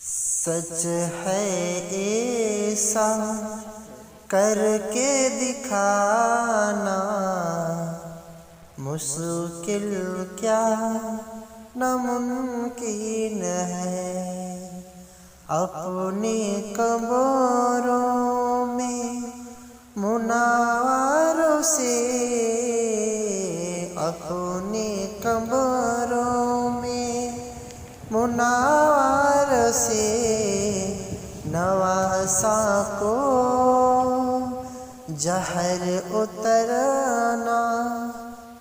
سچ ہے ایسا کر کے دکھانا، مشکل کیا ناممکن ہے۔ اپنی قبروں میں مناوروں سے، اپنی قبروں میں مناور سے نواسا کو جہر اترنا،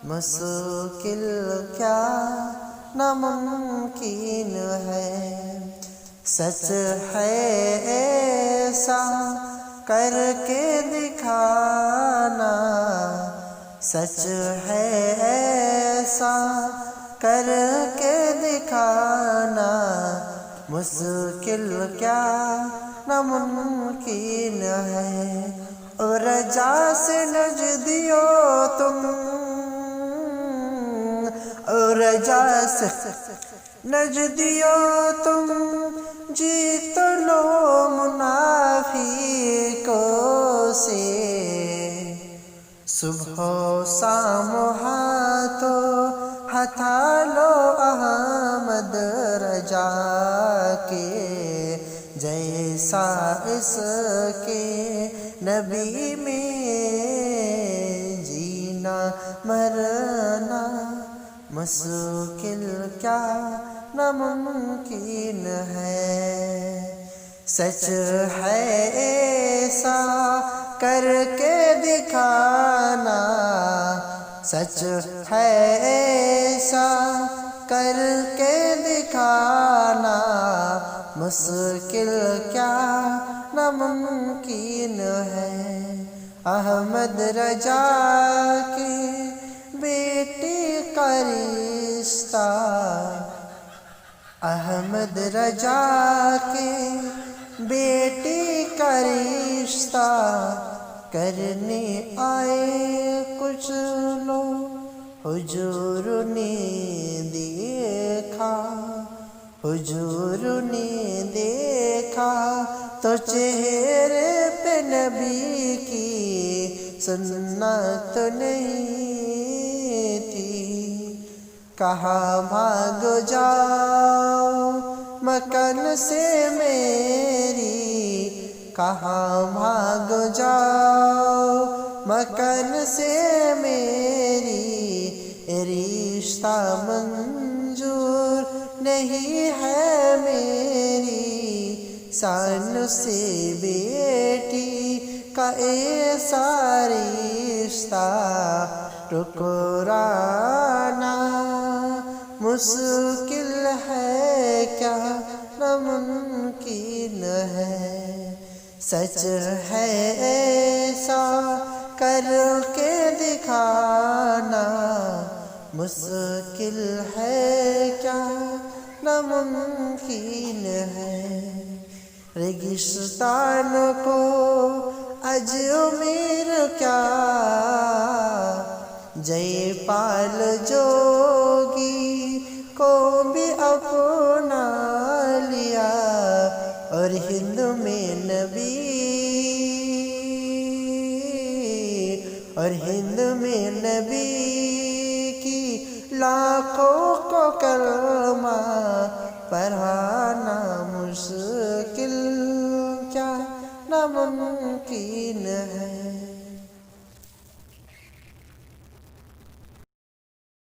مشکل کیا ناممکن ہے۔ سچ ہے ایسا کر کے دکھانا، سچ ہے ایسا کر کے دکھانا، مشکل کیا ناممکن ہے۔ اور رجا سے نجدیو تم، اور رجا سے نجدیو تم، جیت لو منافقوں سے۔ صبح و شام ہاتھوں ہتھا لو احمد رجا کے جیسا، اس کے نبی میں جینا مرنا، مشکل کیا ناممکن ہے۔ سچ ہے ایسا کر کے دکھانا، سچ ہے ایسا کر کے دکھانا، مشکل کیا ناممکن ہے۔ احمد رجا کی بیٹی کا رشتہ، احمد رجا کے بیٹی کا رشتہ کرنے آئے کچھ لوگ، حضور نے دیکھا، حضور نے دیکھا تو چہرے پہ نبی کی سنت نہیں تھی۔ کہا بھاگ جاؤ مکان سے میری، کہا بھاگ جاؤ مکان سے میری، رشتہ منظور نہیں ہے میری، شان سے بیٹی کا ایسا رشتہ ٹکرانا، مشکل ہے کیا ناممکن ہے۔ سچ ہے ایسا کر کے دکھانا، مشکل ہے کیا ناممکن ہے۔ ریگستان کو اجمیر کیا، جے پال جوگی کو بھی اپنا لیا، اور ہند میں نبی، اور ہند میں نبی کی لاکھوں کو کلمہ پڑھانا، مشکل کیا ناممکن